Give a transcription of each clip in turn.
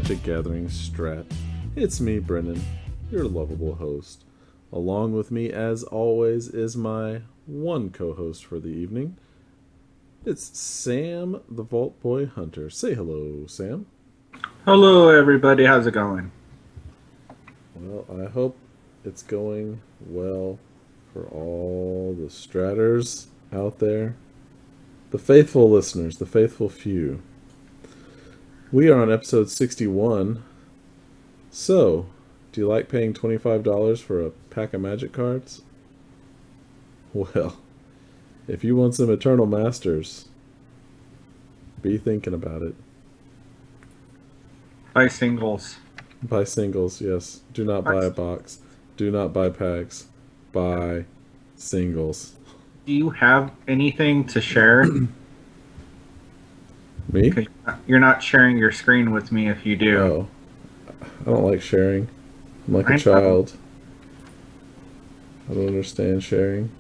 MagicGatheringStrat. It's me, Brennon, your lovable host. Along with me, as always, is my one co-host for the evening. It's Sam, the Vault Boy Hunter. Say hello, Sam. Hello, everybody. How's it going? Well, I hope it's going well for all the Stratters out there. The faithful listeners, the faithful few. We are on episode 61. So, do you like paying $25 for a pack of magic cards? Well, if you want some Eternal Masters, be thinking about it. Buy singles. Buy singles, yes. Do not buy a box. Do not buy packs. Buy singles. Do you have anything to share? Me? You're not sharing your screen with me if you do. Oh. I don't like sharing. I'm like a child. I don't understand sharing.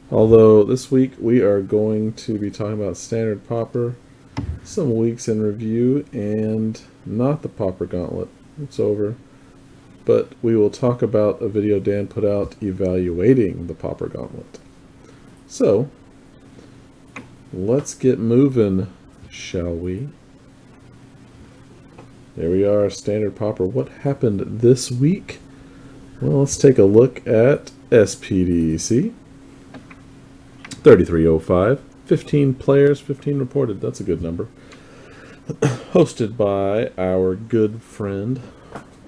Although this week we are going to be talking about Standard Pauper, some weeks in review, and not the Pauper Gauntlet. It's over. But we will talk about a video Dan put out evaluating the Pauper Gauntlet. So, let's get moving, shall we? There we are, Standard Pauper. What happened this week? Well, let's take a look at SPDC. 3305. 15 players, 15 reported. That's a good number. Hosted by our good friend,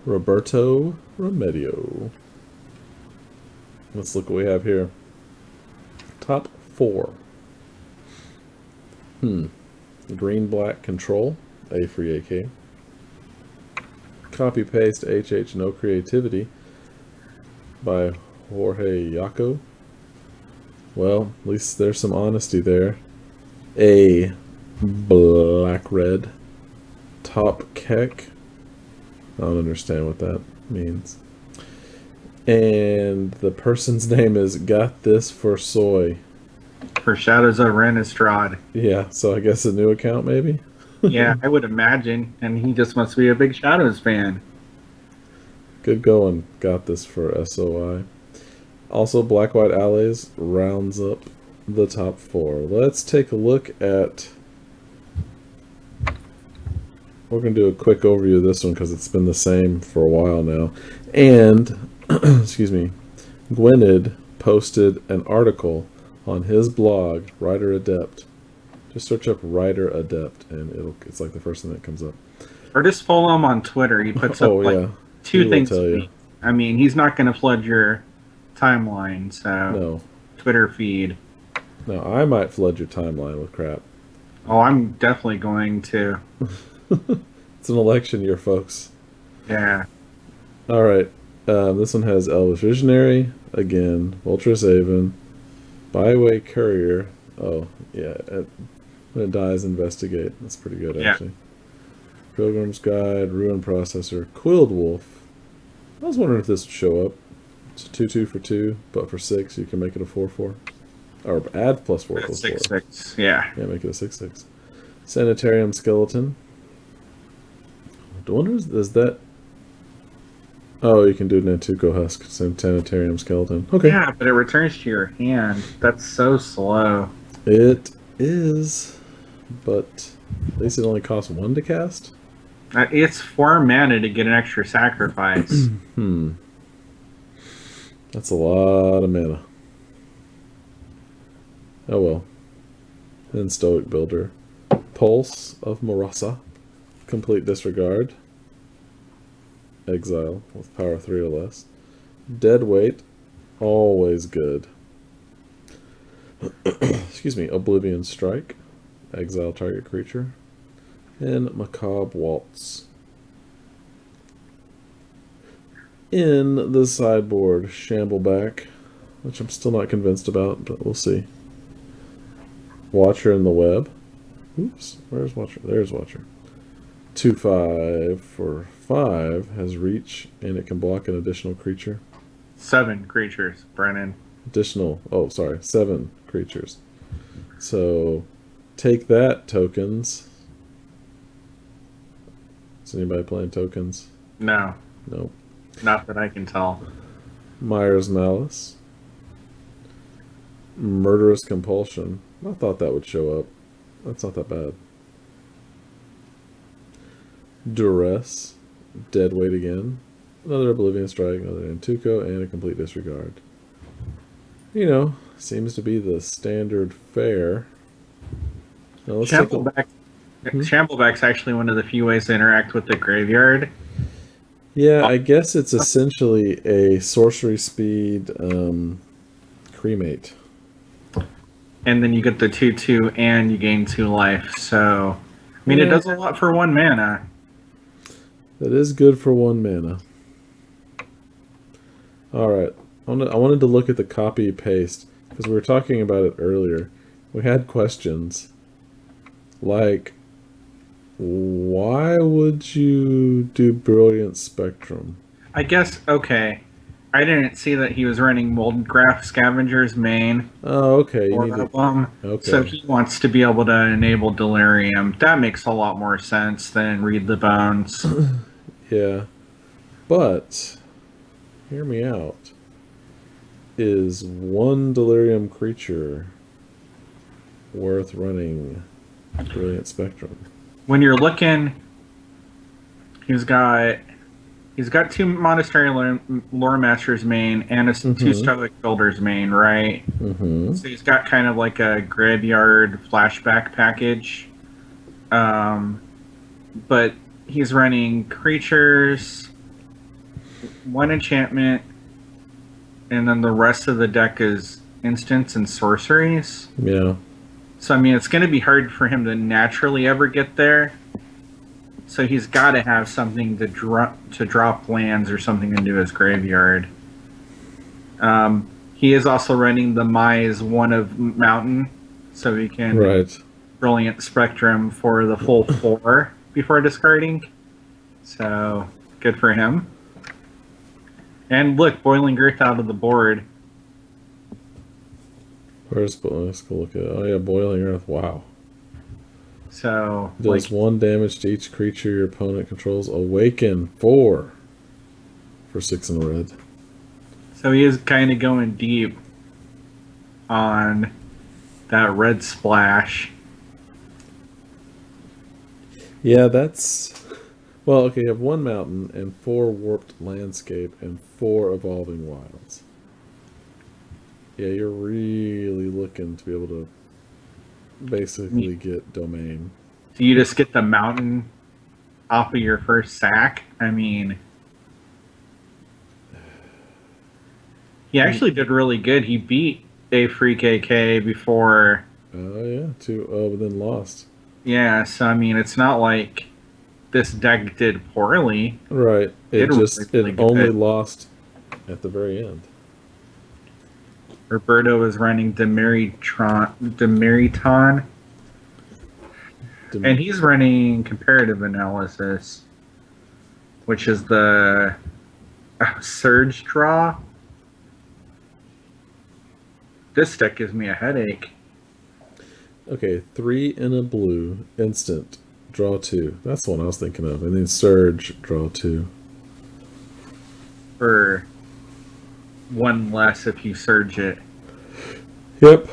Roberto Remedio. Let's look what we have here. Top 4. Green-black control, A free AK. Copy-paste HH No Creativity by Jorge Yaco. Well, at least there's some honesty there. A black-red top keck. I don't understand what that means. And the person's name is Got This for Soy. For Shadows of Renestrad. Yeah, so I guess a new account maybe? Yeah, I would imagine. And he just must be a big Shadows fan. Good going. Got This for SOI. Also, Black White Allies rounds up the top 4. Let's take a look at... We're going to do a quick overview of this one because it's been the same for a while now. And, excuse me, Gwynedd posted an article on his blog, Writer Adept. Just search up Writer Adept and it's like the first thing that comes up. Or just follow him on Twitter. He puts up two things. I mean, he's not going to flood your timeline, so no. Twitter feed. No, I might flood your timeline with crap. Oh, I'm definitely going to. It's an election year, folks. Yeah. Alright, this one has Elvish Visionary, again, Voltress Haven, Byway Courier. Oh, yeah, when it dies, investigate. That's pretty good, actually. Pilgrim's Guide, Ruin Processor, Quilled Wolf. I was wondering if this would show up. It's a 2/2 for 2, but for 6 you can make it a 4/4. Or add +4 +4. 6/6, yeah. Yeah, make it a 6/6. Sanitarium Skeleton. I wonder, is that... Oh, you can do Nantuko Husk, same Sanitarium Skeleton. Okay. Yeah, but it returns to your hand. That's so slow. It is, but at least it only costs 1 to cast? It's 4 mana to get an extra sacrifice. That's a lot of mana. Oh well. Then Stoic Builder. Pulse of Marasa. Complete disregard. Exile with power 3 or less. Deadweight. Always good. Excuse me. Oblivion Strike. Exile target creature. And Macabre Waltz. In the sideboard, Shambleback, which I'm still not convinced about, but we'll see. Watcher in the Web. Oops, where's Watcher? There's Watcher. 2/5 for 5 has reach, and it can block an additional creature. 7 creatures, Brennan. Additional, 7 creatures. So, take that, tokens. Is anybody playing tokens? No. Nope. Not that I can tell. Myers Malice. Murderous Compulsion. I thought that would show up. That's not that bad. Duress. Deadweight again. Another Oblivion Strike, another Nantuko, and a Complete Disregard. You know, seems to be the standard fare. Now let's Shambleback's actually one of the few ways to interact with the graveyard. Yeah, I guess it's essentially a sorcery speed cremate. And then you get the 2/2 and you gain 2 life. So, I mean, it does a lot for 1 mana. That is good for 1 mana. Alright, I wanted to look at the copy paste because we were talking about it earlier. We had questions like, why would you do Brilliant Spectrum? I guess, okay. I didn't see that he was running Moldgraph Scavenger's main. Oh, okay. Okay. So he wants to be able to enable Delirium. That makes a lot more sense than Read the Bones. Yeah. But, hear me out. Is 1 Delirium creature worth running Brilliant Spectrum? When you're looking, he's got 2 Monastery Lore Masters main and 2 Stoic Builders main, right? Mm-hmm. So he's got kind of like a graveyard flashback package. But he's running creatures, 1 enchantment, and then the rest of the deck is instants and sorceries. Yeah. So, I mean, it's going to be hard for him to naturally ever get there. So he's got to have something to drop lands or something into his graveyard. He is also running the Mize 1 of Mountain, so he can Brilliant Spectrum for the full 4 before discarding. So, good for him. And look, Boiling Earth out of the board. Let's go look at it. Oh yeah, Boiling Earth. Wow. So does 1 damage to each creature your opponent controls. Awaken 4 for 6 in a red. So he is kind of going deep on that red splash. Yeah, that's... Well, okay, you have 1 mountain and 4 warped landscape and 4 evolving wilds. Yeah, you're really looking to be able to basically get domain. Do you just get the mountain off of your first sack? I mean, he actually did really good. He beat a free KK before. Oh yeah, but then lost. Yeah, so I mean, it's not like this deck did poorly. Right. It only lost at the very end. Roberto is running Demeriton. And he's running Comparative Analysis, which is the Surge draw. This deck gives me a headache. Okay, 3 in a blue, instant, draw 2. That's the one I was thinking of. And then Surge, draw 2. For 1 less if you Surge it. Yep.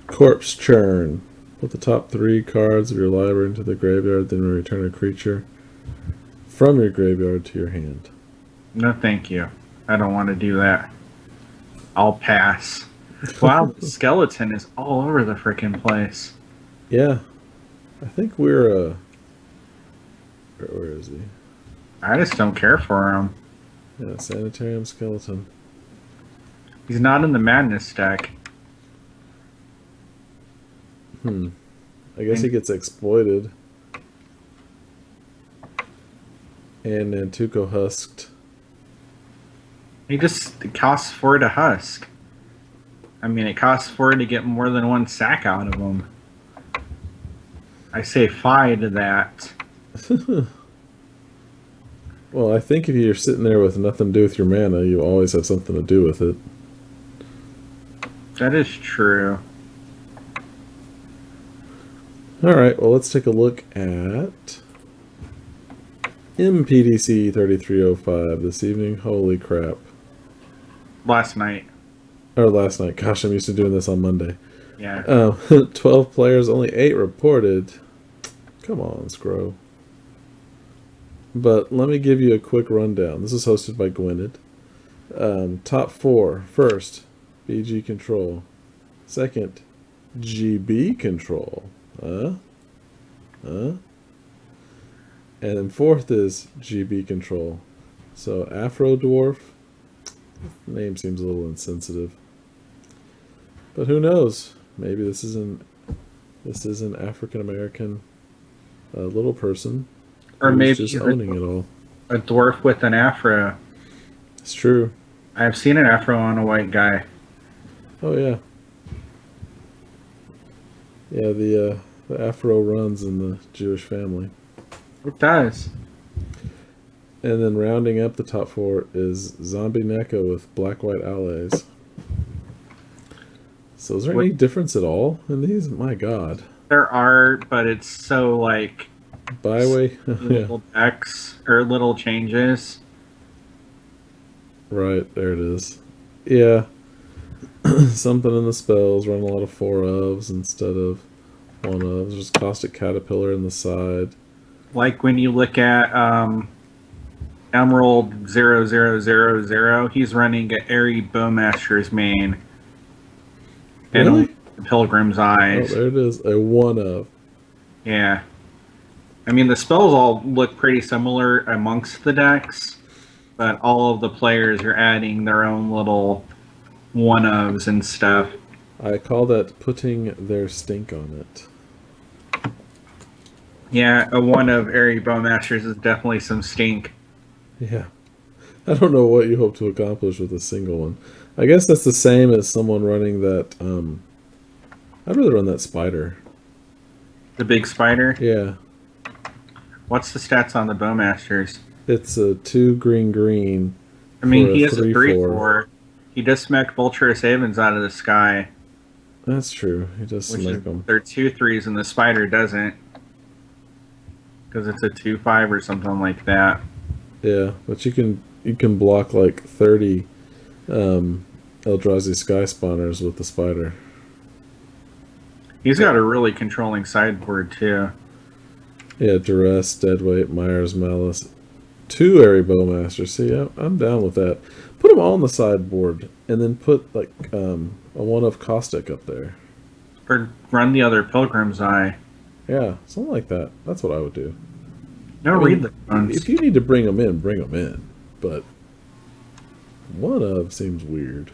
Corpse Churn. Put the top 3 cards of your library into the graveyard, then return a creature from your graveyard to your hand. No, thank you. I don't want to do that. I'll pass. Wow, the skeleton is all over the frickin' place. Yeah. I think we're, where is he? I just don't care for him. Yeah, Sanitarium Skeleton. He's not in the Madness deck. I guess he gets exploited. And Nantuko husked. He just costs 4 to husk. I mean, it costs 4 to get more than 1 sack out of him. I say 5 to that. Well, I think if you're sitting there with nothing to do with your mana, you always have something to do with it. That is true. Alright, well, let's take a look at MPDC 3305 this evening. Holy crap. Last night. Or last night. Gosh, I'm used to doing this on Monday. Yeah. 12 players, only 8 reported. Come on, Scro. But let me give you a quick rundown. This is hosted by Gwynedd. Top 4. First, BG Control. Second, GB Control. And then fourth is GB Control. So Afro Dwarf. Name seems a little insensitive. But who knows? Maybe this is an African American little person. Or maybe just owning it all. A dwarf with an afro. It's true. I've seen an afro on a white guy. Oh yeah. Yeah, the afro runs in the Jewish family. It does. And then rounding up the top 4 is Zombie Neko with black-white allies. So is there any difference at all in these? My God. There are, but it's so like Byway? little decks or little changes. Right, there it is. Yeah. Something in the spells, run a lot of 4 ofs instead of 1 ofs. There's Caustic Caterpillar in the side. Like when you look at Emerald 0000, he's running an Airy Bowmaster's main. Really? And Pilgrim's Eyes. Oh, there it is. A 1 of. Yeah. I mean, the spells all look pretty similar amongst the decks, but all of the players are adding their own little 1-ofs and stuff. I call that putting their stink on it. Yeah, a 1 of Airy Bowmasters is definitely some stink. Yeah. I don't know what you hope to accomplish with a single one. I guess that's the same as someone running that, I'd rather run that spider. The big spider? Yeah. What's the stats on the Bowmasters? It's a 2 green. I mean, he has a 3/4. 3/4. He just smacked Vulturous Avens out of the sky. That's true. He does smack them. They're 2/3s and the spider doesn't. Because it's a 2/5 or something like that. Yeah, but you can block like 30 Eldrazi Sky Spawners with the spider. He's got a really controlling sideboard too. Yeah, Duress, Deadweight, Myers, Malice. 2 Airy Bowmasters. See, I'm down with that. Put them all on the sideboard, and then put like a 1 of Caustic up there. Or run the other Pilgrim's Eye. Yeah, something like that. That's what I would do. No, read the ones. If you need to bring them in, bring them in. But 1 of seems weird.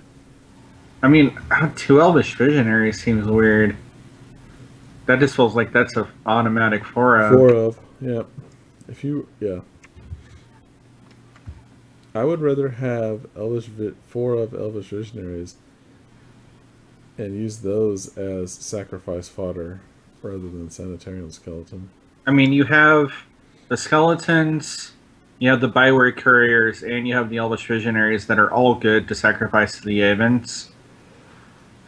I mean, 2 Elvish Visionaries seems weird. That just feels like that's an automatic 4 of. 4 of, yeah. Yeah. I would rather have 4 of Elvish Visionaries and use those as sacrifice fodder rather than Sanitarium Skeleton. I mean, you have the Skeletons, you have the Byway Couriers, and you have the Elvish Visionaries that are all good to sacrifice to the Avens.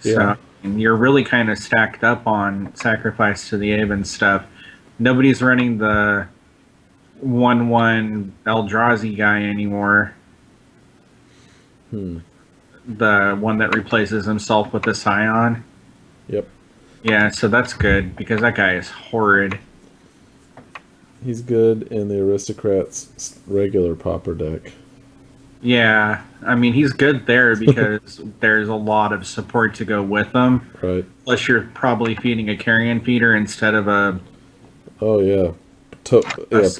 So, Yeah. and you're really kind of stacked up on sacrifice to the Avens stuff. Nobody's running the 1/1 Eldrazi guy anymore. The one that replaces himself with the Scion. Yep. Yeah, so that's good, because that guy is horrid. He's good in the Aristocrats' regular Pauper deck. Yeah, I mean, he's good there because there's a lot of support to go with him. Right. Plus, you're probably feeding a carrion feeder instead of a... Oh, yeah.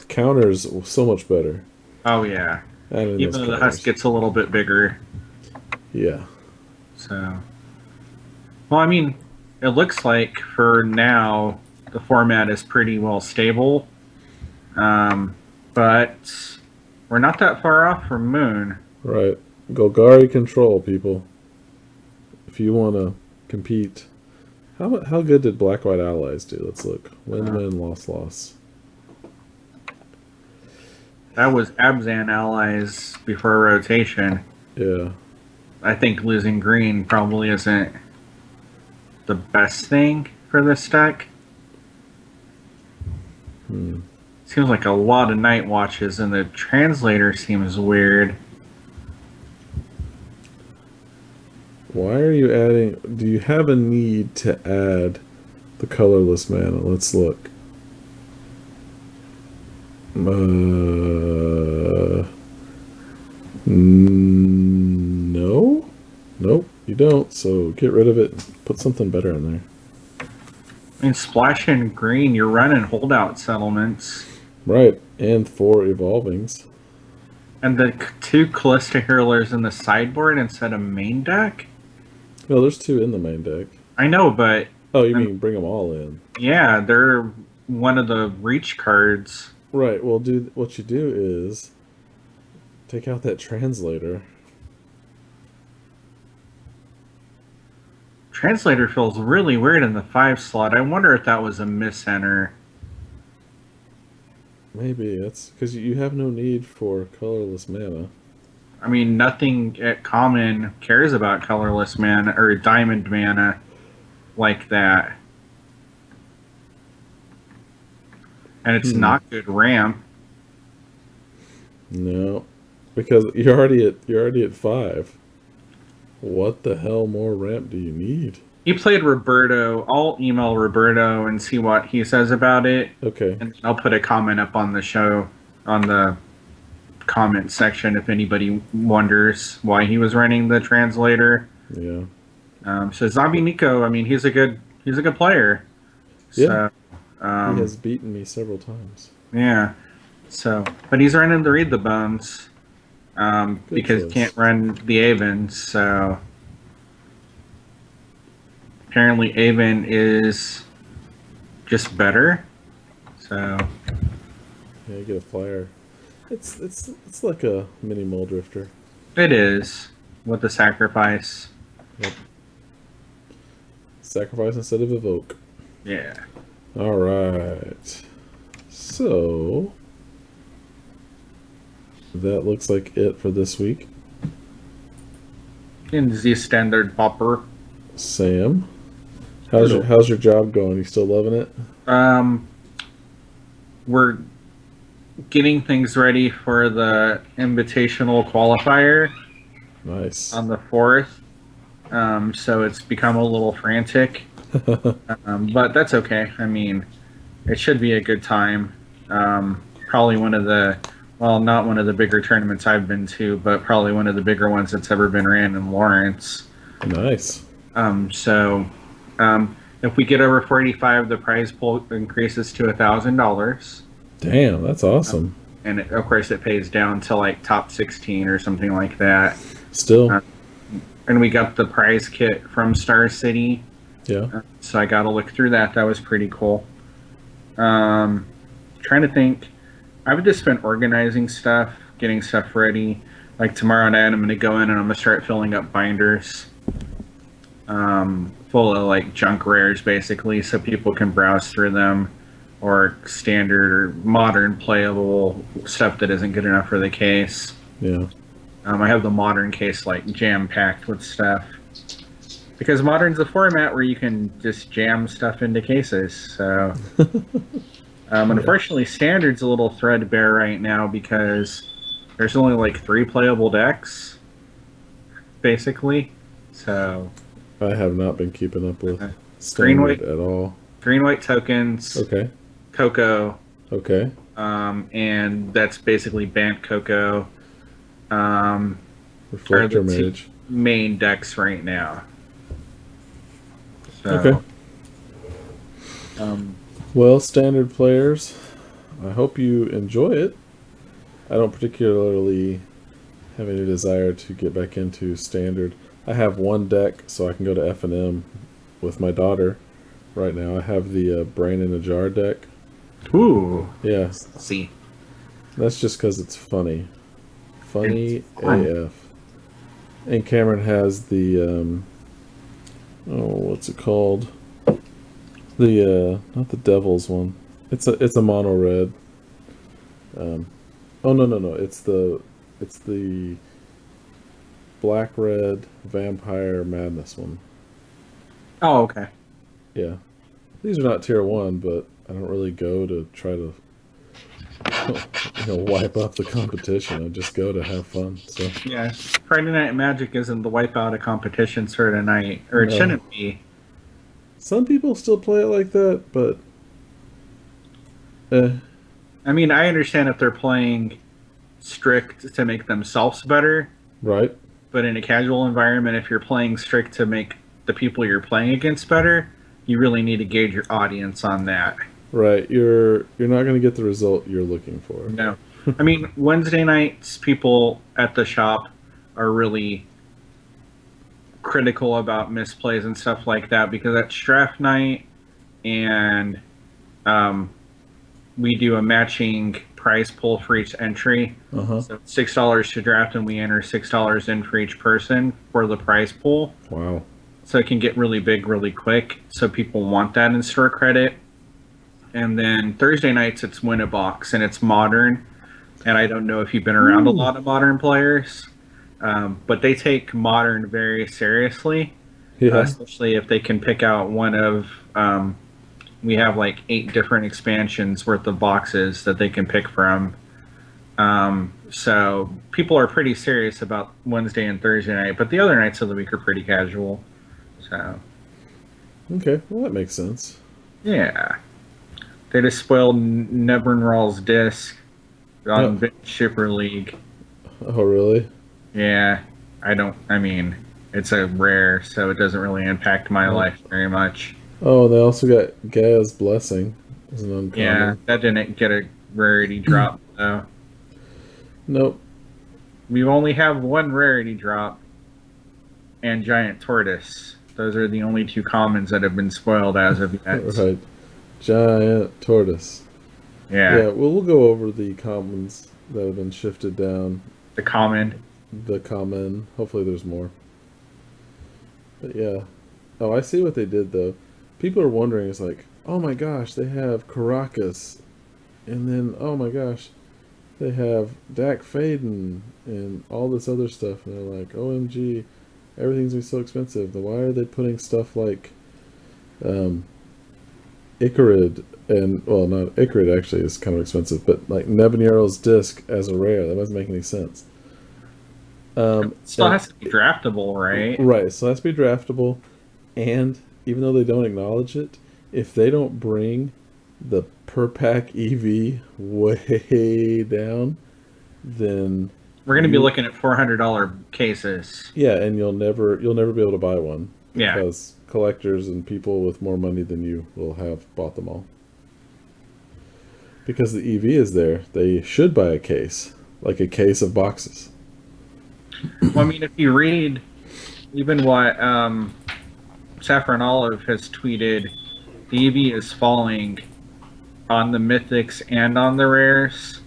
Counters so much better. Oh, yeah. Even though the husk gets a little bit bigger. Yeah. So... Well, I mean, it looks like for now, the format is pretty well stable. But we're not that far off from Moon. Right. Golgari control, people. If you want to compete. How good did Black-White Allies do? Let's look. Win-win, loss-loss. That was Abzan Allies before rotation. Yeah. I think losing green probably isn't the best thing for this deck. Seems like a lot of night watches, and the translator seems weird. Why are you adding... Do you have a need to add the colorless mana? Let's look. No? Nope, you don't, so get rid of it. Put something better in there. I mean, splash and green, you're running holdout settlements. Right, and 4 evolvings. And the 2 Callista Hurlers in the sideboard instead of main deck? No, there's 2 in the main deck. I know, but... Oh, you mean bring them all in? Yeah, they're one of the reach cards. Right, well, what you do is take out that translator. Translator feels really weird in the 5 slot. I wonder if that was a misenter. Maybe it's because you have no need for colorless mana. I mean, nothing at common cares about colorless mana or diamond mana like that. And it's not good ramp. No, because you're already at 5. What the hell more ramp do you need? He played Roberto. I'll email Roberto and see what he says about it. Okay. And I'll put a comment up on the show, on the comment section, if anybody wonders why he was running the translator. Yeah. So Zombie Nico, I mean, he's a good player. Yeah. So, he has beaten me several times. Yeah. So, but he's running the Read the Bones because he can't run the Avens. So apparently Aven is just better. So yeah, you get a flyer. It's like a mini mole drifter. It is with the sacrifice. Yep. Sacrifice instead of evoke. Yeah. All right. So that looks like it for this week. In the Standard Pauper. Sam, how's your job going? You still loving it? We're getting things ready for the invitational qualifier. Nice. On the 4th. So it's become a little frantic. But that's okay. I mean, it should be a good time. Probably one of the, well, not one of the bigger tournaments I've been to, but probably one of the bigger ones that's ever been ran in Lawrence. Nice. So if we get over 485, the prize pool increases to $1,000. Damn, that's awesome. And of course it pays down to like top 16 or something like that. Still. And we got the prize kit from Star City. Yeah. So I got to look through that. That was pretty cool. Trying to think. I've just been organizing stuff, getting stuff ready. Like tomorrow night, I'm going to go in and I'm going to start filling up binders. Full of like junk rares, basically, so people can browse through them, or standard or modern playable stuff that isn't good enough for the case. Yeah. I have the modern case like jam-packed with stuff. Because modern's a format where you can just jam stuff into cases. So, unfortunately, standard's a little threadbare right now because there's only like 3 playable decks, basically. So I have not been keeping up with standard at all. Green-white tokens. Okay. Coco. Okay. And that's basically Bant Coco. Reflector Mage. Main decks right now. So, okay. Well, standard players, I hope you enjoy it. I don't particularly have any desire to get back into standard. I have one deck, so I can go to F&M with my daughter right now. I have the Brain in a Jar deck. Ooh. Yeah. Let's see. That's just because it's funny. Funny AF. And Cameron has the, what's it called? The, not the Devil's one. It's a mono red. Oh, no. It's the black red Vampire Madness one. Oh, okay. Yeah. These are not tier 1, but I don't really go to try to wipe up the competition. I just go to have fun. So Yeah, Friday Night Magic isn't the wipe out a competition sort of night, or it no. shouldn't be. Some people still play it like that, but I mean, I understand if they're playing strict to make themselves better, right. but in a casual environment, if you're playing strict to make the people you're playing against better, you really need to gauge your audience on that. Right, you're not going to get the result you're looking for. No. I mean, Wednesday nights, people at the shop are really critical about misplays and stuff like that because that's draft night, and we do a matching prize pool for each entry. Uh-huh. So $6 to draft, and we enter $6 in for each person for the prize pool. Wow. So it can get really big really quick. So people want that in store credit. And then Thursday nights, it's win a box, and it's modern. And I don't know if you've been around a lot of modern players, but they take modern very seriously, especially if they can pick out one of. We have like 8 different expansions worth of boxes that they can pick from. So people are pretty serious about Wednesday and Thursday night, but the other nights of the week are pretty casual. So. Okay, well that makes sense. Yeah. They just spoiled Never'n'Rawl's disc on Shipper League. Oh, really? Yeah. I mean, it's a rare, so it doesn't really impact my life very much. Oh, they also got Gaia's Blessing. As an uncommon. Yeah, that didn't get a rarity drop, though. Nope. We only have one rarity drop, and Giant Tortoise. Those are the only 2 commons that have been spoiled as of yet. Right. Giant Tortoise. Yeah. Yeah, we'll go over the commons that have been shifted down. The common. The common. Hopefully there's more. But yeah. Oh, I see what they did, though. People are wondering, it's like, oh my gosh, they have Caracas. And then, oh my gosh, they have Dak Faden and all this other stuff. And they're like, OMG, everything's going to be so expensive. Then why are they putting stuff like Icarid, and well, not Icarid actually is kind of expensive, but like Nebanyaro's disc as a rare, that doesn't make any sense. It still has to be draftable, right? Right, so it has to be draftable, and even though they don't acknowledge it, if they don't bring the per pack EV way down, then we're going to be looking at $400 cases. Yeah, and you'll never be able to buy one. Yeah, because collectors and people with more money than you will have bought them all. Because the EV is there, they should buy a case, like a case of boxes. Well, I mean, if you read even what Saffron Olive has tweeted, the EV is falling on the mythics and on the rares.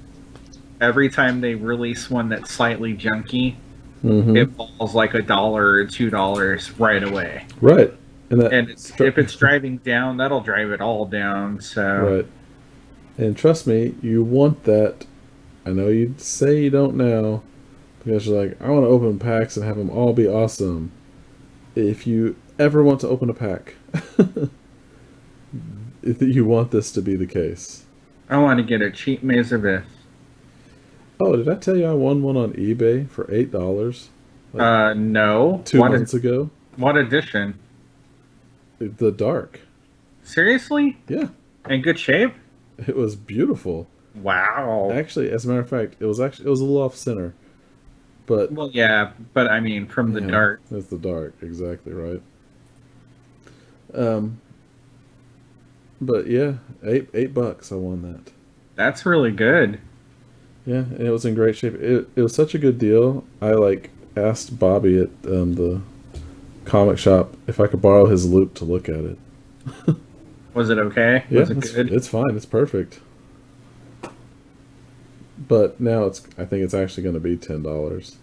Every time they release one that's slightly junky, it falls like $1 or $2 right away. Right. And if it's driving down, that'll drive it all down. So. Right. And trust me, you want that. I know you'd say you don't now, because you're like, I want to open packs and have them all be awesome. If you ever want to open a pack, you want this to be the case. I want to get a cheap Maze of Ith. Oh, did I tell you I won one on eBay for $8? No. 2 months ago. What edition? The Dark. Seriously? Yeah. In good shape? It was beautiful. Wow. Actually, as a matter of fact, it was a little off center. But well, yeah, but I mean, from the Dark. It's the Dark, exactly right. But yeah, $8 I won that. That's really good. Yeah, and it was in great shape. It was such a good deal. I asked Bobby at the comic shop if I could borrow his loop to look at it. Was it okay? Yeah, was it good? It's fine. It's perfect. But now I think it's actually going to be $10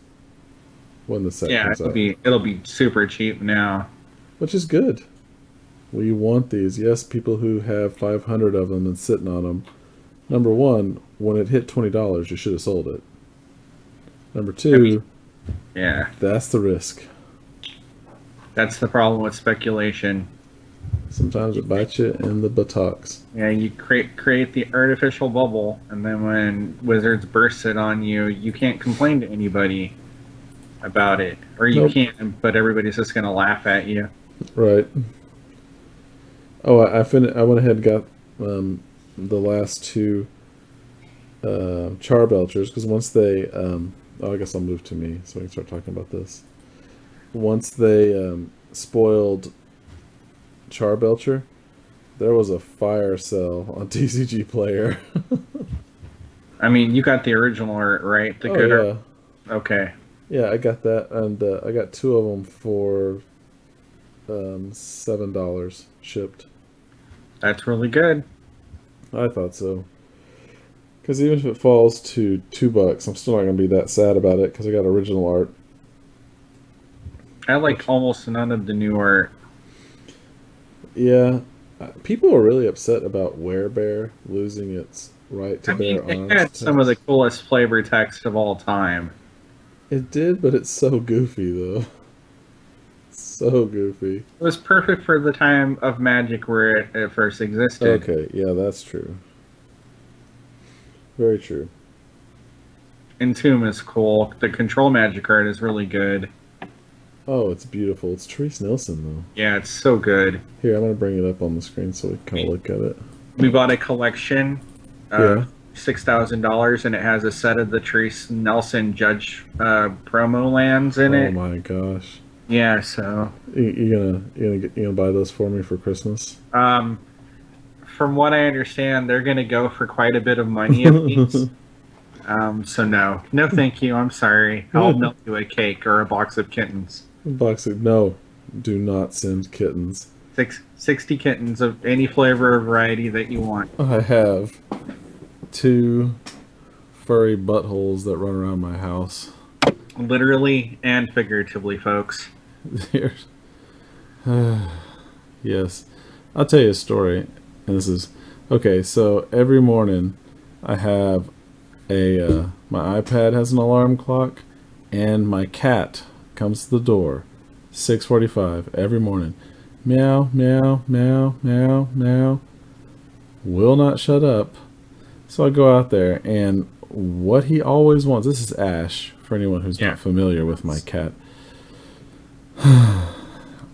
when the set comes out. Yeah, it'll be super cheap now. Which is good. We want these. Yes, people who have 500 of them and sitting on them. Number one, when it hit $20, you should have sold it. Number two, yeah, that's the risk. That's the problem with speculation. Sometimes it bites you in the buttocks. Yeah, you create the artificial bubble, and then when wizards burst it on you, you can't complain to anybody about it, or you Nope. can, but everybody's just gonna laugh at you. Right. Oh, I went ahead and got the last two charbelchers, because once they I guess I'll move to me so I can start talking about this. Once they spoiled Charbelcher, there was a fire sale on TCG Player. I mean, you got the original art, right? The good art? Okay. Yeah, I got that, and I got two of them for $7 shipped. That's really good. I thought so. Because even if it falls to $2, I'm still not going to be that sad about it, because I got original art. I like almost none of the new art. Yeah, people are really upset about Werebear losing its right to bear arms. It had some of the coolest flavor text of all time. It did, but it's so goofy, though. So goofy. It was perfect for the time of Magic where it first existed. Okay, yeah, that's true. Very true. Entomb is cool. The Control Magic art is really good. Oh, it's beautiful. It's Therese Nilsson, though. Yeah, it's so good. Here, I'm going to bring it up on the screen so we can kind of look at it. We bought a collection, $6,000, and it has a set of the Therese Nelson Judge promo lands in it. Oh my gosh! Yeah, so you gonna buy those for me for Christmas? From what I understand, they're gonna go for quite a bit of money apiece. So no, thank you. I'm sorry. I'll mail you a cake or a box of kittens. No, do not send kittens. 60 kittens of any flavor or variety that you want. I have 2 furry buttholes that run around my house. Literally and figuratively, folks. Yes. I'll tell you a story. And this is... Okay, so every morning I have my iPad has an alarm clock, and my cat comes to the door 6:45 every morning. Meow, meow, meow, meow, meow. Will not shut up. So I go out there, and what he always wants... This is Ash, for anyone who's not familiar with my cat. I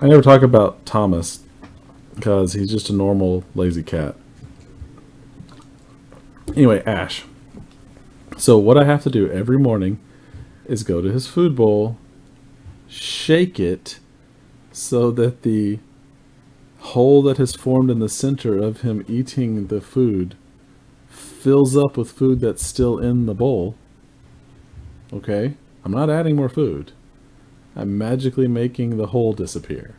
never talk about Thomas, because he's just a normal, lazy cat. Anyway, Ash. So what I have to do every morning is go to his food bowl, shake it so that the hole that has formed in the center of him eating the food fills up with food that's still in the bowl. Okay? I'm not adding more food. I'm magically making the hole disappear.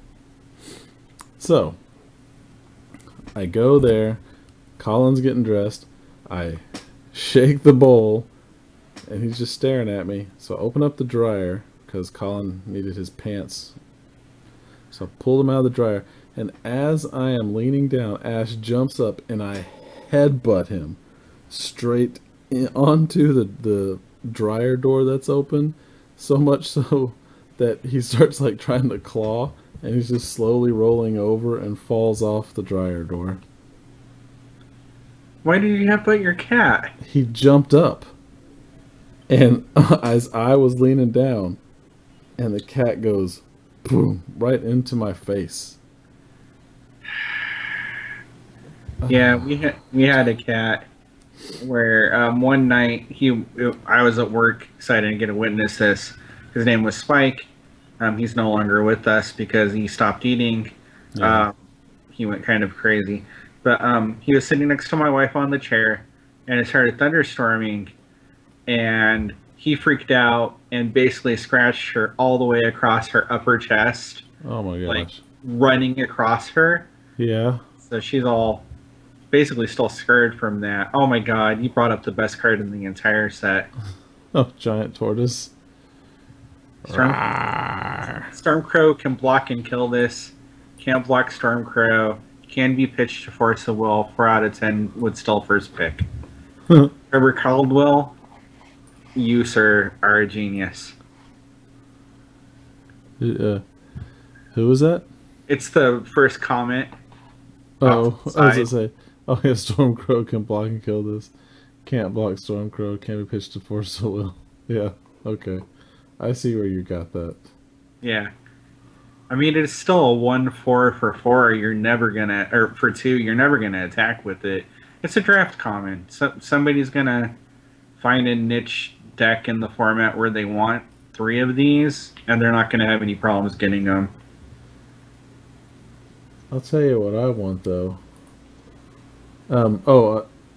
So, I go there, Colin's getting dressed, I shake the bowl, and he's just staring at me. So I open up the dryer, because Colin needed his pants. So I pulled him out of the dryer, and as I am leaning down, Ash jumps up, and I headbutt him straight onto the dryer door that's open, so much so that he starts like trying to claw, and he's just slowly rolling over and falls off the dryer door. Why did you headbutt your cat? He jumped up, and as I was leaning down, and the cat goes boom right into my face. Yeah, we had a cat where one night I was at work, so I didn't get to witness this. His name was Spike. He's no longer with us because he stopped eating. Yeah. He went kind of crazy. But he was sitting next to my wife on the chair, and it started thunderstorming, and he freaked out and basically scratched her all the way across her upper chest. Oh my gosh. Like running across her. Yeah. So she's all basically still scarred from that. Oh my god, you brought up the best card in the entire set. Oh, giant tortoise. Stormcrow can block and kill this. Can't block Stormcrow. Can be pitched to Force of Will. 4 out of 10 would still first pick. Trevor Caldwell, you, sir, are a genius. Who was that? It's the first comment Oh, off the I was side. gonna say, oh yeah, Stormcrow can block and kill this. Can't block Stormcrow, can't be pitched to force a will. Yeah, okay. I see where you got that. Yeah. I mean, it's still a 1/4 for 4. You're never gonna, or for 2, you're never gonna attack with it. It's a draft common. Somebody's gonna find a niche deck in the format where they want 3 of these, and they're not gonna have any problems getting them. I'll tell you what I want though.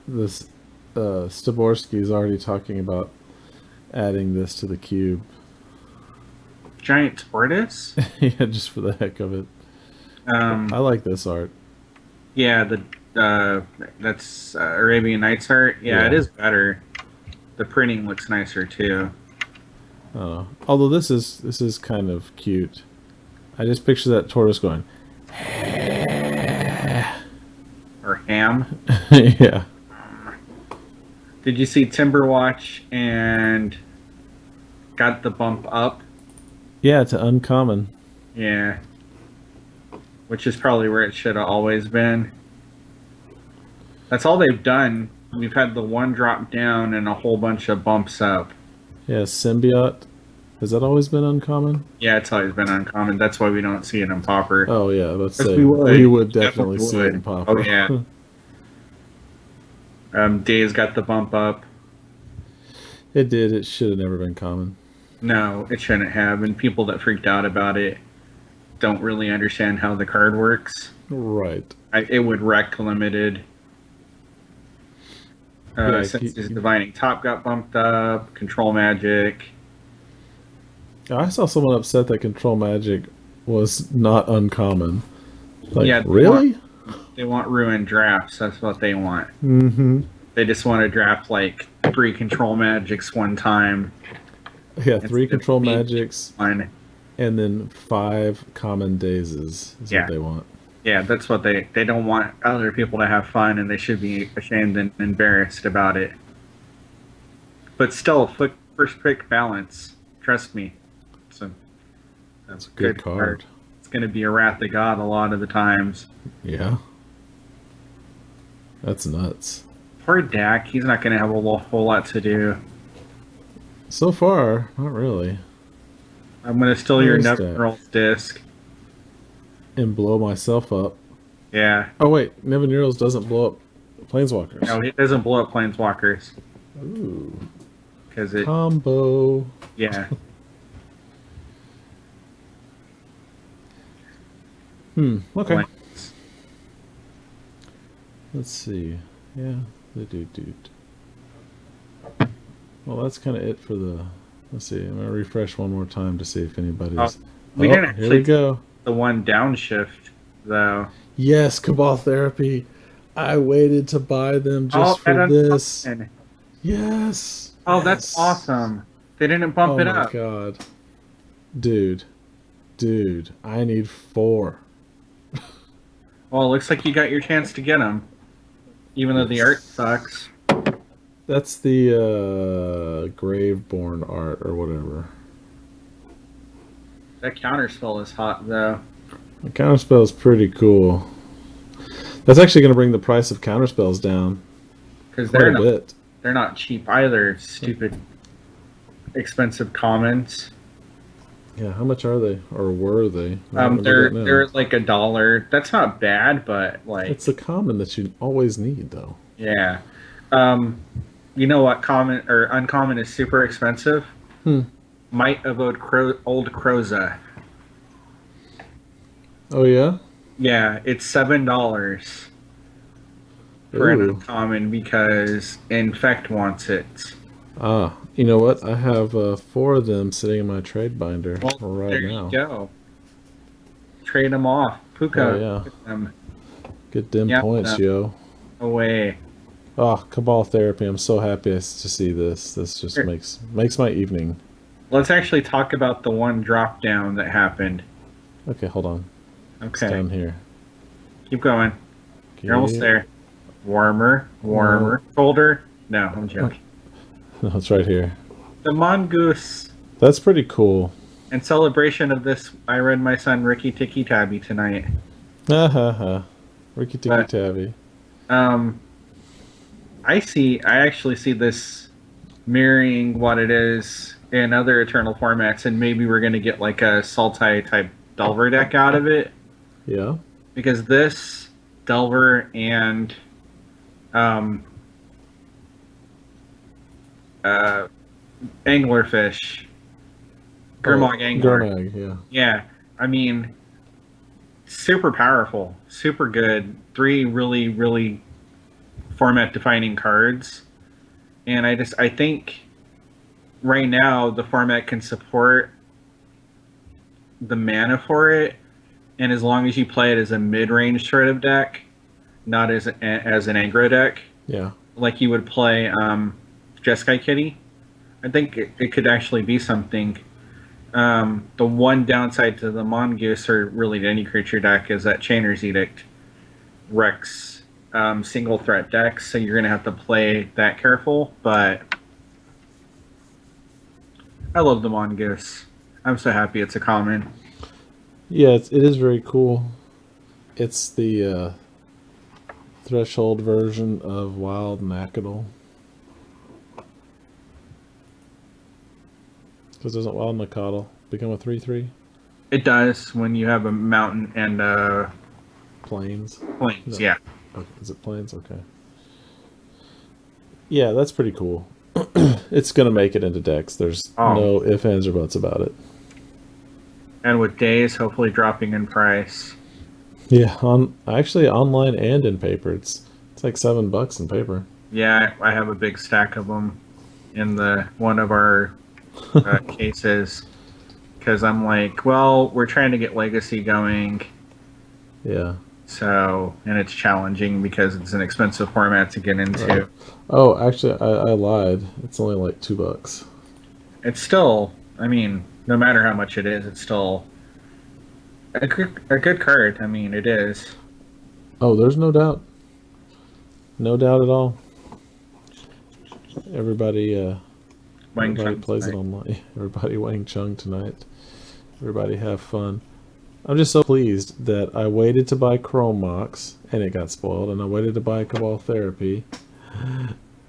This Staborsky's already talking about adding this to the cube. Giant tortoise? Yeah, just for the heck of it. I like this art. Yeah, that's Arabian Nights art. Yeah, it is better. The printing looks nicer too. I don't know. Although this is kind of cute. I just picture that tortoise going. Or ham. Yeah. Did you see Timberwatch and got the bump up? Yeah, to uncommon. Yeah. Which is probably where it should have always been. That's all they've done. We've had the 1 drop down and a whole bunch of bumps up. Yeah, Symbiote. Has that always been uncommon? Yeah, it's always been uncommon. That's why we don't see it in Pauper. Oh yeah, let's say we would definitely see it in Pauper. Oh yeah. Days got the bump up. It did. It should have never been common. No, it shouldn't have. And people that freaked out about it don't really understand how the card works. Right. It would wreck limited. Since his Divining Top got bumped up, Control Magic. I saw someone upset that Control Magic was not uncommon. Like, yeah, really? They want ruined drafts. That's what they want. Mm-hmm. They just want to draft like 3 Control Magics one time. Yeah, 3 Control Magics. One. And then 5 common dazes is what they want. Yeah, that's what they don't want other people to have fun, and they should be ashamed and embarrassed about it. But still, first pick balance. Trust me. That's a good card. It's going to be a Wrath of God a lot of the times. Yeah. That's nuts. Poor Dak. He's not going to have a whole lot to do. So far, not really. I'm going to steal your Nevinyrral's disc. And blow myself up. Yeah. Oh wait, Nevinyrral's doesn't blow up Planeswalkers. No, it doesn't blow up Planeswalkers. Ooh. Because it... Combo. Yeah. Okay. Blanks. Let's see. Yeah, the dude. Well, that's kind of it for the... Let's see. I'm going to refresh one more time to see if anybody's... We didn't actually... Here we go. The one downshift, though. Yes, Cabal Therapy. I waited to buy them just for this. Yes. Oh, yes. That's awesome. They didn't bump it up. Oh my god. Dude, I need 4. Well, it looks like you got your chance to get them. Even though the art sucks. That's the Graveborn art or whatever. That counterspell is hot, though. The counterspell is pretty cool. That's actually going to bring the price of counterspells down. Because they're not cheap either. Stupid, expensive commons. Yeah, how much are they, or were they? They're like $1. That's not bad, but like it's a common that you always need, though. Yeah. You know what common or uncommon is super expensive? Might of Old Croza. Oh yeah? Yeah, it's $7 for an uncommon because Infect wants it. Ah, you know what? I have 4 of them sitting in my trade binder right there now. There you go. Trade them off. Puka. Oh, yeah. Get them points, yo. Away. Oh, Cabal Therapy. I'm so happy to see this. This just makes my evening. Let's actually talk about the one drop down that happened. Okay, hold on. Okay. It's down here. Keep going. You're almost there. Warmer. Shoulder. No, I'm joking. No, it's right here. The Mongoose. That's pretty cool. In celebration of this, I read my son Ricky Tikki Tabby tonight. That's Ricky Tikki Tavi. I actually see this mirroring what it is in other Eternal formats, and maybe we're going to get like a Sultai type Delver deck out of it. Yeah. Because this Delver and Anglerfish, Gurmag Angler. Gurmag, yeah. Yeah, I mean, super powerful, super good. 3 really, really format-defining cards. And I think right now the format can support the mana for it, and as long as you play it as a mid-range sort of deck, not as an aggro deck, yeah, like you would play Jeskai Kitty, I think it could actually be something. The one downside to the Mongoose, or really to any creature deck, is that Chainer's Edict wrecks single threat decks, so you're going to have to play that careful, but I love the Mongoose. I'm so happy it's a common. Yeah, it is very cool. It's the threshold version of Wild Nacatl. Because doesn't Wild Nacatl become a 3/3? It does when you have a mountain and Plains. plains. No. Yeah. Okay. Is it Plains? Okay. Yeah, that's pretty cool. It's gonna make it into decks. There's no ifs, ands, or buts about it. And with days hopefully dropping in price. Yeah, actually online and in paper. It's like $7 in paper. Yeah, I have a big stack of them in one of our cases, because I'm like, well, we're trying to get Legacy going. Yeah. So, and it's challenging because it's an expensive format to get into. Right. Oh, actually, I lied. It's only like $2. It's still, I mean, no matter how much it is, it's still a good card. I mean, it is. Oh, there's no doubt. No doubt at all. Everybody plays it online. Everybody Wang Chung tonight. Everybody have fun. I'm just so pleased that I waited to buy Chrome Mox and it got spoiled, and I waited to buy Cabal Therapy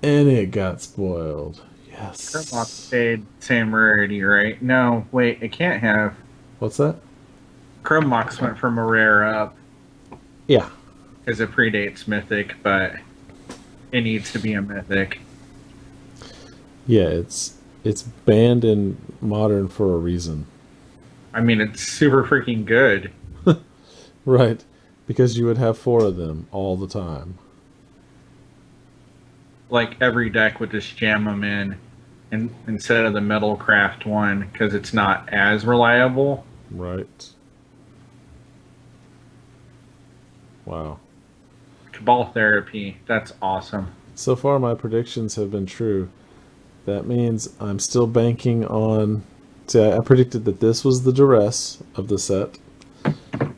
and it got spoiled. Yes. Chrome Mox stayed same rarity, right? No, wait, it can't have. What's that? Chrome Mox went from a rare up. Yeah. Because it predates Mythic, but it needs to be a Mythic. Yeah, it's banned in Modern for a reason. I mean, it's super freaking good. Right, because you would have 4 of them all the time. Like, every deck would just jam them in instead of the Metalcraft one, because it's not as reliable. Right. Wow. Cabal Therapy, that's awesome. So far, my predictions have been true. That means I'm still banking on... See, I predicted that this was the duress of the set.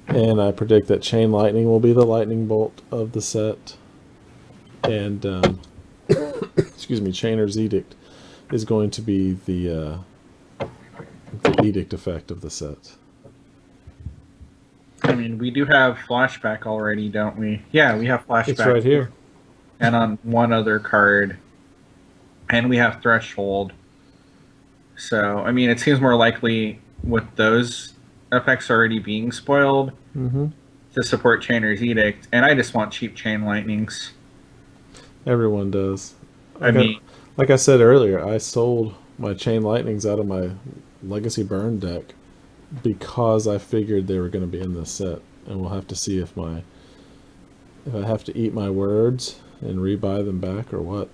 And I predict that Chain Lightning will be the lightning bolt of the set. And, excuse me, Chainer's Edict is going to be the edict effect of the set. I mean, we do have Flashback already, don't we? Yeah, we have Flashback. It's right here. And on one other card. And we have Threshold. So, I mean, it seems more likely with those effects already being spoiled to support Chainer's Edict. And I just want cheap Chain Lightnings. Everyone does. Like I said earlier, I sold my Chain Lightnings out of my Legacy Burn deck because I figured they were going to be in this set. And we'll have to see if I have to eat my words and rebuy them back or what.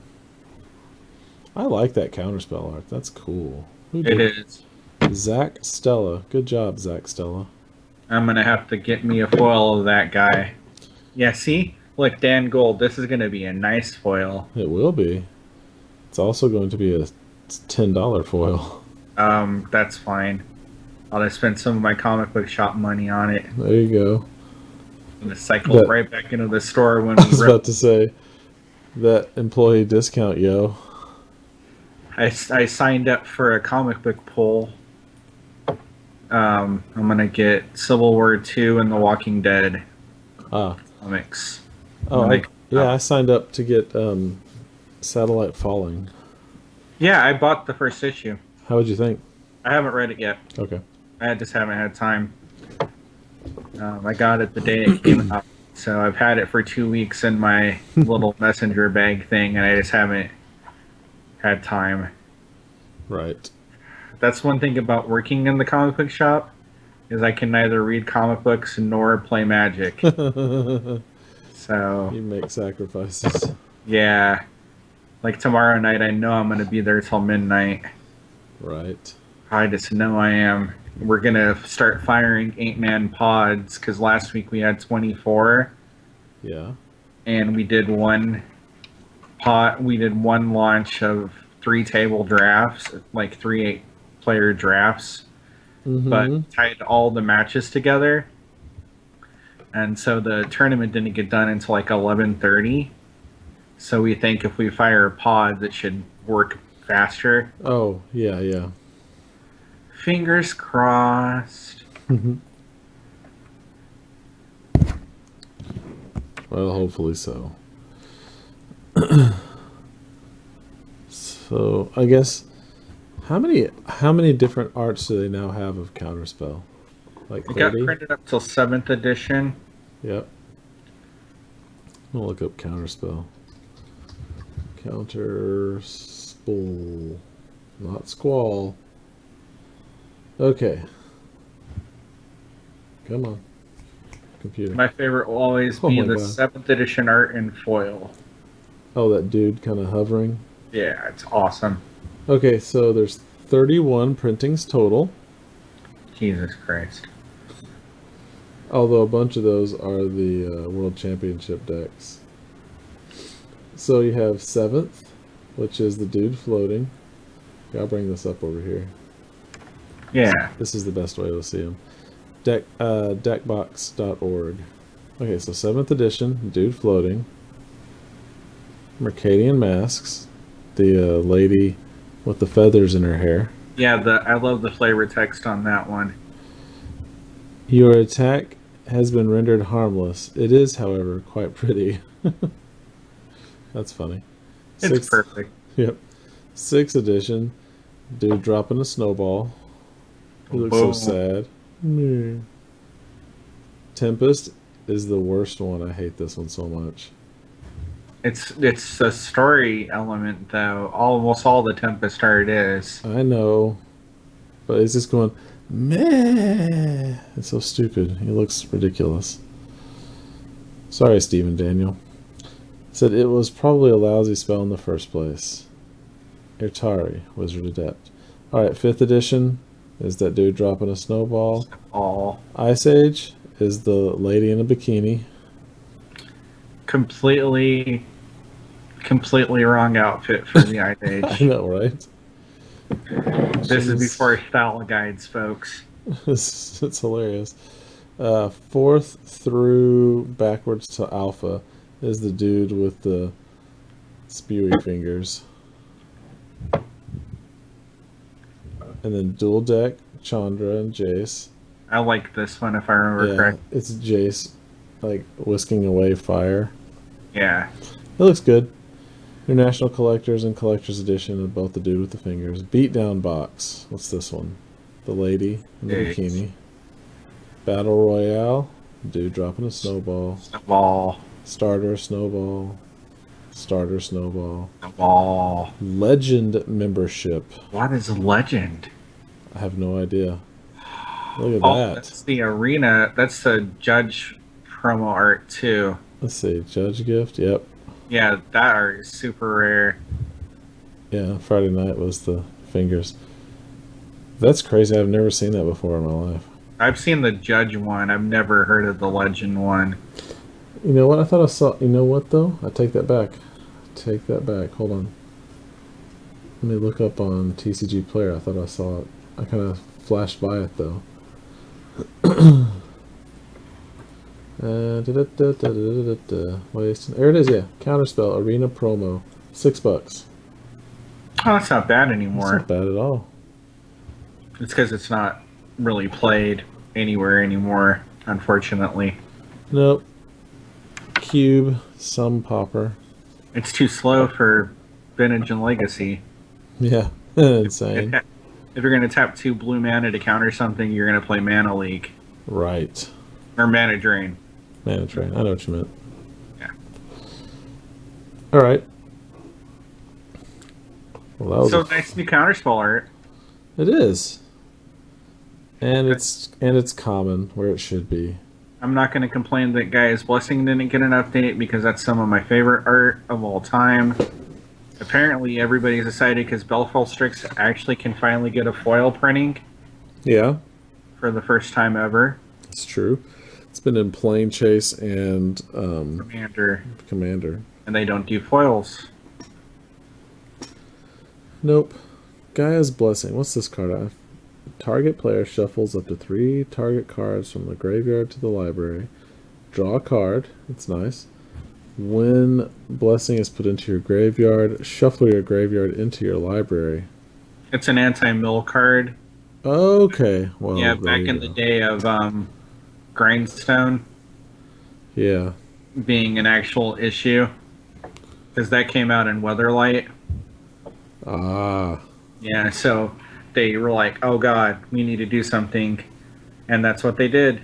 I like that counterspell art. That's cool. It is. Zach Stella. Good job, Zach Stella. I'm going to have to get me a foil of that guy. Yeah, see? Look, Dan Gold, this is going to be a nice foil. It will be. It's also going to be a $10 foil. That's fine. I'll just spend some of my comic book shop money on it. There you go. I'm going to cycle right back into the store when we I was about to say, that employee discount, yo. I signed up for a comic book poll. I'm going to get Civil War II and The Walking Dead. Ah. comics. Oh, I signed up to get Satellite Falling. Yeah, I bought the first issue. How would you think? I haven't read it yet. Okay. I just haven't had time. I got it the day it came out, so I've had it for 2 weeks in my little messenger bag thing, and I just haven't had time. Right. That's one thing about working in the comic book shop, is I can neither read comic books nor play Magic. So you make sacrifices. Yeah. Like tomorrow night, I know I'm going to be there till midnight. Right. I just know I am. We're going to start firing 8-man pods, because last week we had 24. Yeah. And we did one launch of 3 table drafts, like 3 8-player drafts, but tied all the matches together. And so the tournament didn't get done until like 11:30. So we think if we fire pods, it should work faster. Oh, yeah, yeah. Fingers crossed. Well, hopefully so. So, I guess how many different arts do they now have of Counterspell? Like 30? It got printed up till 7th edition. Yep. I'll look up Counterspell. Counterspell, not Squall. Okay. Come on, computer. My favorite will always be the 7th edition art in foil. Oh, that dude kind of hovering? Yeah, it's awesome. Okay, so there's 31 printings total. Jesus Christ. Although a bunch of those are the World Championship decks. So you have 7th, which is the dude floating. Okay, I'll bring this up over here. Yeah. This is the best way to see him. Deckbox.org. Okay, so 7th edition, dude floating. Mercadian Masks. The lady with the feathers in her hair. Yeah, I love the flavor text on that one. Your attack has been rendered harmless. It is, however, quite pretty. That's funny. It's perfect. Yep. 6th edition. Dude dropping a snowball. He looks so sad. Tempest is the worst one. I hate this one so much. It's a story element, though. Almost all the Tempest art is. I know. But it's just going, meh. It's so stupid. He looks ridiculous. Sorry, Stephen Daniel. Said it was probably a lousy spell in the first place. Irtari, Wizard Adept. Alright, 5th edition is that dude dropping a snowball. Ice Age is the lady in a bikini. Completely wrong outfit for the Ice Age. I know, right? This is before style guides, folks. It's hilarious. 4th through backwards to Alpha is the dude with the spewy fingers. And then dual deck, Chandra and Jace. I like this one if I remember correctly. It's Jace, like, whisking away fire. Yeah. It looks good. International Collectors and Collector's Edition of both the dude with the fingers. Beatdown Box. What's this one? The lady in the bikini. Battle Royale. Dude dropping a snowball. Snowball. Starter Snowball. Starter Snowball. Snowball. Legend membership. What is Legend? I have no idea. Look at that. That's the arena. That's the Judge promo art, too. Let's see. Judge Gift. Yep. Yeah, that art is super rare. Yeah, Friday night was the fingers. That's crazy. I've never seen that before in my life. I've seen the Judge one. I've never heard of the Legend one. You know what? I thought I saw... You know what, though? I take that back. Take that back. Hold on. Let me look up on TCG Player. I thought I saw it. I kind of flashed by it, though. There it is, yeah. Counterspell Arena promo, $6. Oh, that's not bad anymore. That's not bad at all. It's because it's not really played anywhere anymore, unfortunately. Nope. cube, some pauper. It's too slow for Vintage and Legacy. Yeah, insane. If you're going to tap 2 blue mana to counter something, you're going to play Mana Leak. Right. Or Mana Drain. Mana Drain. I know what you meant. Yeah. All right. Well, that was nice new counterspell art. It is. And it's common where it should be. I'm not going to complain that Gaia's Blessing didn't get an update because that's some of my favorite art of all time. Apparently, everybody's excited because Belfall Strix actually can finally get a foil printing. Yeah. For the first time ever. It's true. It's been in Plane Chase and Commander. And they don't do foils. Nope. Gaia's Blessing. What's this card? Target player shuffles up to 3 target cards from the graveyard to the library. Draw a card. It's nice. When Blessing is put into your graveyard, shuffle your graveyard into your library. It's an anti-mill card. Okay. Well, yeah, back in the day of Grindstone. Yeah. Being an actual issue. Because that came out in Weatherlight. Ah. Yeah, so they were like, oh god, we need to do something. And that's what they did.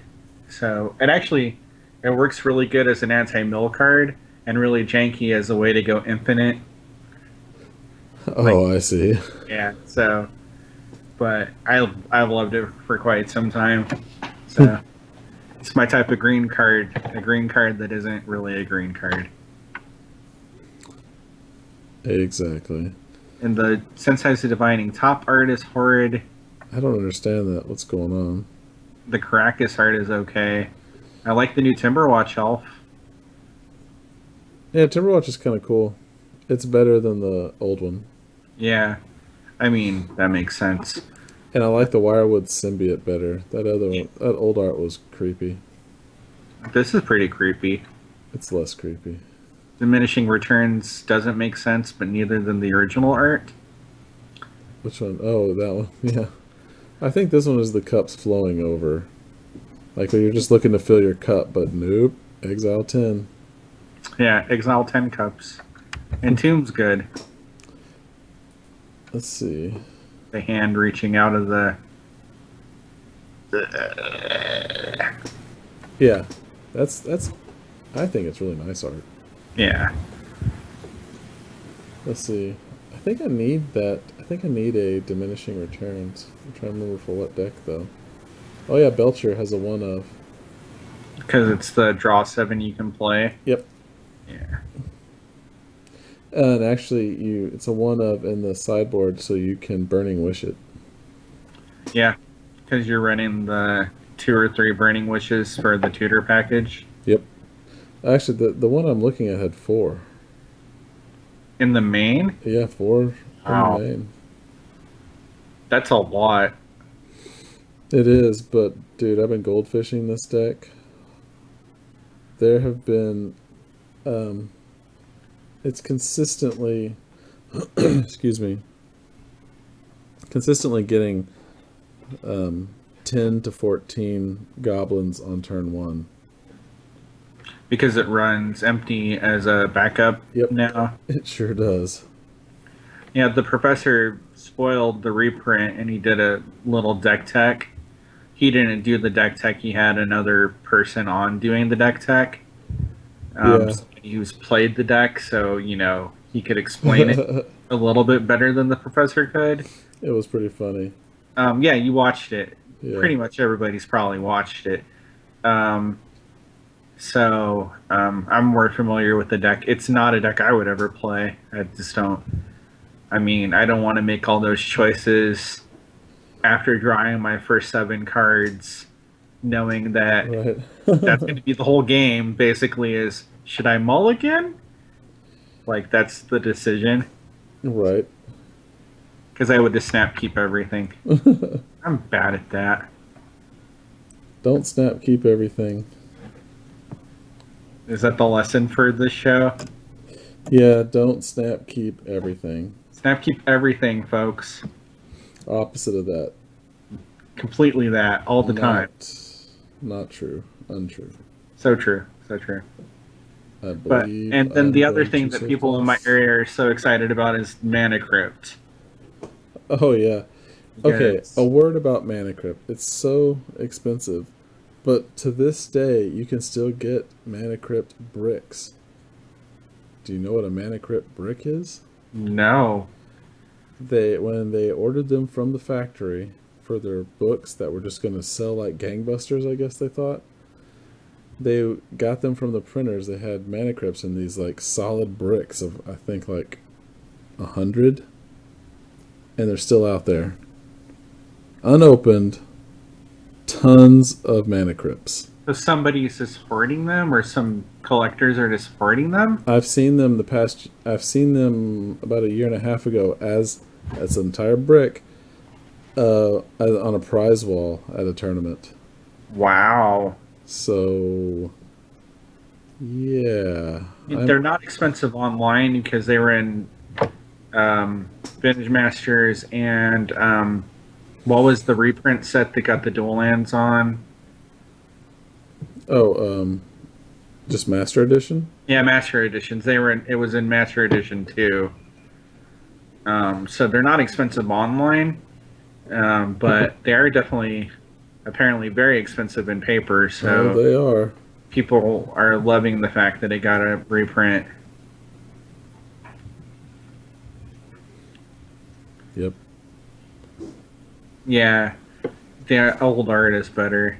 So it works really good as an anti-mill card and really janky as a way to go infinite. Oh, I see. Yeah, so but I've loved it for quite some time. So it's my type of green card, a green card that isn't really a green card. Exactly. And the Sensitize Divining top art is horrid. I don't understand that. What's going on? The Caracas art is okay. I like the new Timberwatch elf. Yeah, Timberwatch is kind of cool. It's better than the old one. Yeah. I mean, that makes sense. And I like the Wirewood Symbiote better. That other one, that old art was creepy. This is pretty creepy. It's less creepy. Diminishing Returns doesn't make sense, but neither than the original art. Which one? Oh, that one. Yeah. I think this one is the cups flowing over. Like you're just looking to fill your cup, but nope. Exile 10. Yeah, Exile 10 cups. And Tomb's good. Let's see. The hand reaching out of the... Yeah. That's I think it's really nice art. Yeah. Let's see. I think I need that. I think I need a Diminishing Returns. I'm trying to remember for what deck though. Oh yeah, Belcher has a 1 of. Because it's the draw 7 you can play. Yep. Yeah. And actually, it's a 1 of in the sideboard, so you can Burning Wish it. Yeah, because you're running the 2 or 3 Burning Wishes for the tutor package. Yep. Actually, the one I'm looking at had 4. In the main? Yeah, 4 wow. In the main. That's a lot. It is, but dude, I've been goldfishing this deck. There have been... it's consistently... excuse me. Consistently getting 10 to 14 goblins on turn 1. Because it runs empty as a backup now. It sure does. Yeah, the professor spoiled the reprint and he did a little deck tech. He didn't do the deck tech, he had another person on doing the deck tech. He was played the deck, so, he could explain it a little bit better than the professor could. It was pretty funny. Yeah, you watched it. Yeah. Pretty much everybody's probably watched it. So I'm more familiar with the deck. It's not a deck I would ever play. I just don't. I mean, I don't want to make all those choices after drawing my first 7 cards, knowing that that's going to be the whole game. Basically, is should I mulligan? Like that's the decision. Right. Because I would just snap keep everything. I'm bad at that. Don't snap keep everything. Is that the lesson for this show? Yeah, don't snap keep everything. Snap keep everything, folks. Opposite of that. Completely that, all the time. Not true. Untrue. So true. So true. I But believe and then I'm the other going thing to that say people in my false. area are so excited about is Mana Crypt. Oh yeah. Okay, a Because word about Mana Crypt. It's so expensive, but to this day you can still get Mana Crypt bricks. Do you know what a Mana Crypt brick is? no. When they ordered them from the factory for their books that were just going to sell like gangbusters, I guess they thought. They got them from the printers. They had Mana Crypts in these like solid bricks of I think like 100, and they're still out there, unopened. Tons of Mana Crypts. So somebody's just hoarding them, or some collectors are just hoarding them? I've seen them I've seen them about a year and a half ago as an entire brick on a prize wall at a tournament. Wow. So yeah, They're not expensive online because they were in Vintage Masters and what was the reprint set that got the dual lands on? just Master Edition. Yeah, Master Editions. They were in. It was in Master Edition too. So they're not expensive online, but they are definitely, apparently, very expensive in paper. Oh, So they are. people are loving the fact that it got a reprint. Yep. Yeah, the old art is better.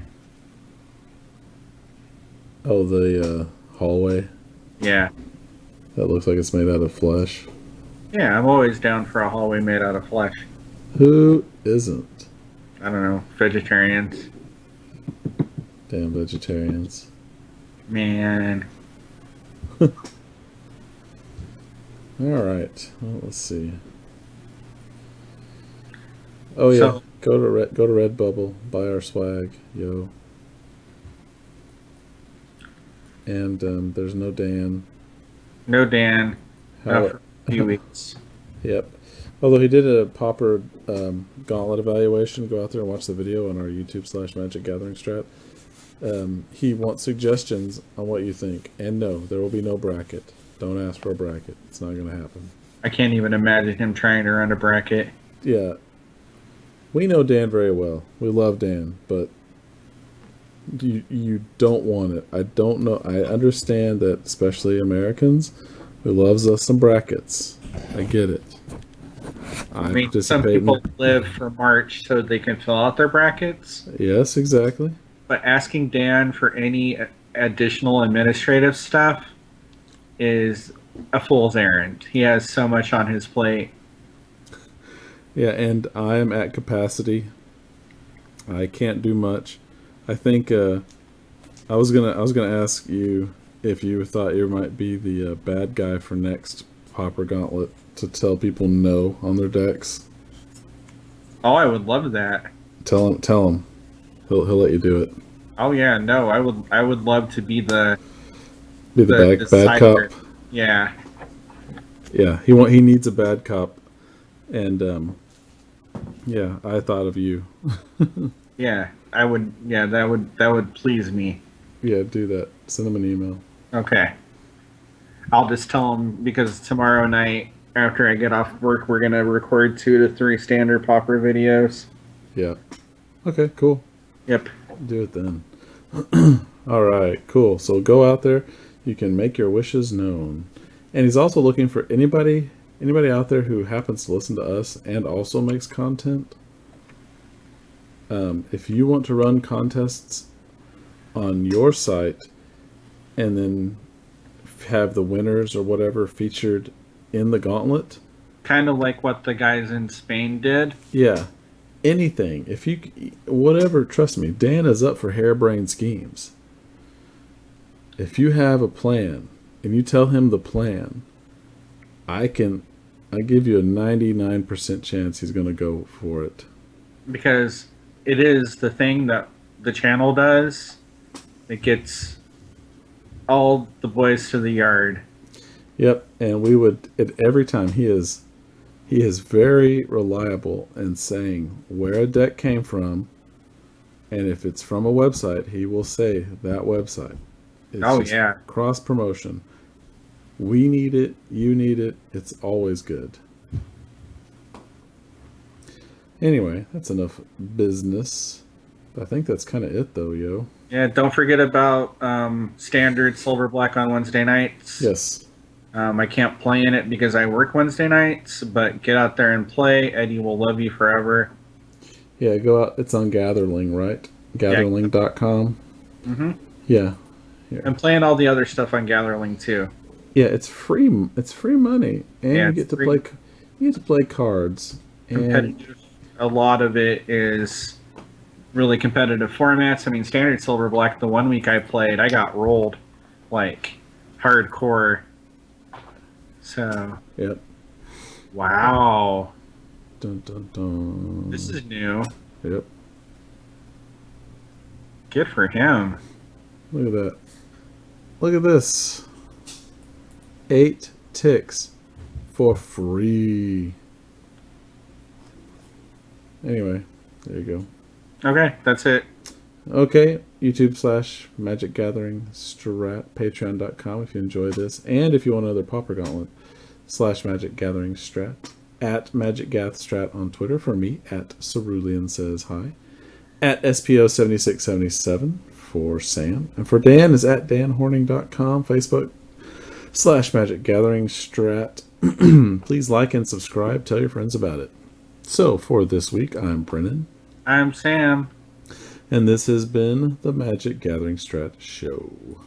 Oh, the hallway. Yeah. That looks like it's made out of flesh. Yeah, I'm always down for a hallway made out of flesh. Who isn't? I don't know, vegetarians. Damn vegetarians. Man. All right. Well, let's see. Oh yeah. So, Go to Redbubble, buy our swag, yo. And there's no Dan. no Dan. Not How? for a few weeks. Yep. Although he did a Pauper Gauntlet evaluation, go out there and watch the video on our YouTube/MagicGatheringStrat. He wants suggestions on what you think. And no, there will be no bracket. Don't ask for a bracket. It's not going to happen. I can't even imagine him trying to run a bracket. Yeah. We know Dan very well. We love Dan, but you don't want it. I don't know. I understand that, especially Americans, who loves us some brackets. I get it. I mean, some people live for March so they can fill out their brackets. Yes, exactly. But asking Dan for any additional administrative stuff is a fool's errand. He has so much on his plate. Yeah, and I am at capacity. I can't do much. I think I was gonna ask you if you thought you might be the bad guy for next Pauper Gauntlet to tell people no on their decks. Oh, I would love that. Tell him. He'll let you do it. Oh yeah, no, I would love to be the bad cop. Yeah. Yeah, he needs a bad cop, and yeah, I thought of you. Yeah, I would. Yeah, that would please me. Yeah, do that. Send him an email. Okay. I'll just tell him because tomorrow night after I get off work, we're gonna record 2 to 3 Standard Pauper videos. Yeah. Okay. Cool. Yep. Do it then. All right. Cool. So go out there. You can make your wishes known. And he's also looking for anybody out there who happens to listen to us and also makes content. If you want to run contests on your site and then have the winners or whatever featured in the gauntlet, Kind of like what the guys in Spain did. yeah, anything. If you whatever, trust me, Dan is up for harebrained schemes. If you have a plan and you tell him the plan, I give you a 99% chance he's going to go for it. Because it is the thing that the channel does. It gets all the boys to the yard. Yep, and we would every time he is very reliable in saying where a deck came from, and if it's from a website, he will say that website. It's yeah. Cross promotion. We need it. You need it. It's always good. Anyway, that's enough business. I think that's kind of it, though, yo. Yeah, don't forget about Standard Silver Black on Wednesday nights. Yes. I can't play in it because I work Wednesday nights, but get out there and play. Eddie will love you forever. Yeah, go out. It's on Gatherling, right? Gatherling.com. Mm-hmm. Yeah. Here. I'm playing all the other stuff on Gatherling too. Yeah, it's free. It's free money, and Yeah, you get to play. You get to play cards. Competitive. A lot of it is really competitive formats. I mean, Standard Silver Black. The 1 week I played, I got rolled like hardcore. So. Yep. Wow. Dun dun dun. This is new. Yep. Good for him. Look at that. Look at this. 8 ticks for free. Anyway, there you go. Okay, that's it. Okay, YouTube / MagicGatheringStrat, Patreon.com if you enjoy this. And if you want another Pauper Gauntlet / MagicGatheringStrat. At MagicGatheringstrat on Twitter for me. At Cerulean Says Hi. At SPO7677 for Sam. And for Dan is at DanHorning.com. Facebook / MagicGatheringStrat. Please like and subscribe. Tell your friends about it. So, for this week, I'm Brennan. I'm Sam. And this has been the Magic Gathering Strat Show.